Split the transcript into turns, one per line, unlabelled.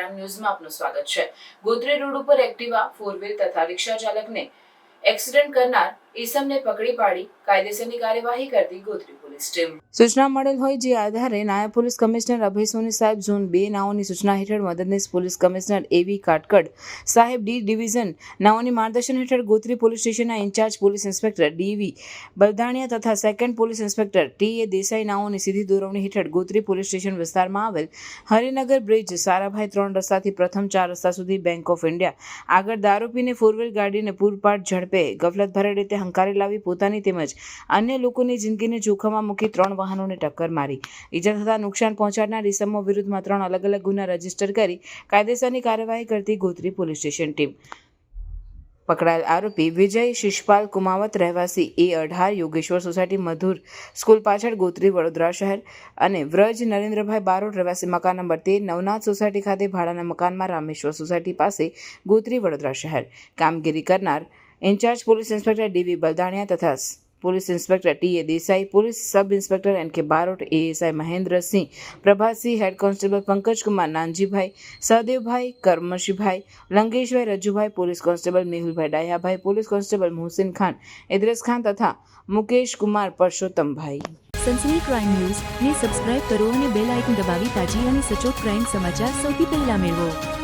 Prime ન્યૂઝમાં આપનું સ્વાગત છે। ગોત્રી રોડ ઉપર એક્ટિવા, ફોર વ્હીલ તથા રિક્ષા ચાલકને એક્સિડન્ટ કરનાર ઈસમને પકડી પાડી કાયદેસરની કાર્યવાહી કરતી ગોત્રી પોલીસ ટીમ। સૂચના મળેલ હોય જે આધારે નાયબ પોલીસ કમિશનર અભય સોની સાહેબ ઝોન 2 નાઓની સૂચના હેઠળ મદદનીશ પોલીસ કમિશનર એવી કાટકડ સાહેબ ડી ડિવિઝન નાઓની માર્ગદર્શન હેઠળ ગોત્રી પોલીસ સ્ટેશનના incharge police inspector DV Baldaniya તથા second police inspector TA Desai નાઓની સીધી દોરવણી હેઠળ ગોત્રી પોલીસ સ્ટેશન વિસ્તારમાં આવેલ હરિનગર બ્રિજ સારાભાઈ 3 રસ્તાથી પ્રથમ 4 રસ્તા સુધી બેંક ઓફ ઇન્ડિયા આગળ દારૂ પીને ફોર વ્હીલ ગાડીને પૂરપાટ ઝડપે ગફલતભરી રીતે હંકારી લાવી પોતાની તેમજ અન્ય લોકોની જિંદગીને જોખમમાં મૂકી 3 વાહનોને ટક્કર મારી ઈજા થતા નુકસાન પહોંચાડનાર ઇસમો વિરુદ્ધમાં 3 અલગ અલગ ગુના રજીસ્ટર કરી કાયદેસરની કાર્યવાહી કરતી ગોત્રી પોલીસ સ્ટેશન ટીમ પકડાયેલ આરોપી વિજય શિષપાલ કુમાવત રહેવાસી A18 યોગેશ્વર સોસાયટી મધુર સ્કૂલ પાછળ ગોત્રી વડોદરા શહેર અને વ્રજ નરેન્દ્રભાઈ બારોટ રહેવાસી મકાન નંબર 13 નવનાથ સોસાયટી ખાતે ભાડાના મકાનમાં રામેશ્વર સોસાયટી પાસે ગોત્રી વડોદરા શહેર કામગીરી કરનાર in charge police inspector DV Baldaniya તથા police inspector TA Desai, police sub inspector NK Barot, ASI Mahendrasinh, Prabhatsinh, head constable Pankajkumar Nanjibhai, Sahdevbhai, Karamshibhai, Langeshbhai, Rajubhai, police constable Mehulbhai Dayabhai, police constable Mohsin Khan, Idris Khan તથા મુકેશ કુમાર પરસોત્તમભાઈ।
સનસની ક્રાઇમ ન્યૂઝ ને સબસ્ક્રાઇબ કરો અને બેલ આઇકન દબાવી તાજી અને સચોટ ક્રાઇમ સમાચાર સૌથી પહેલા મેળવો।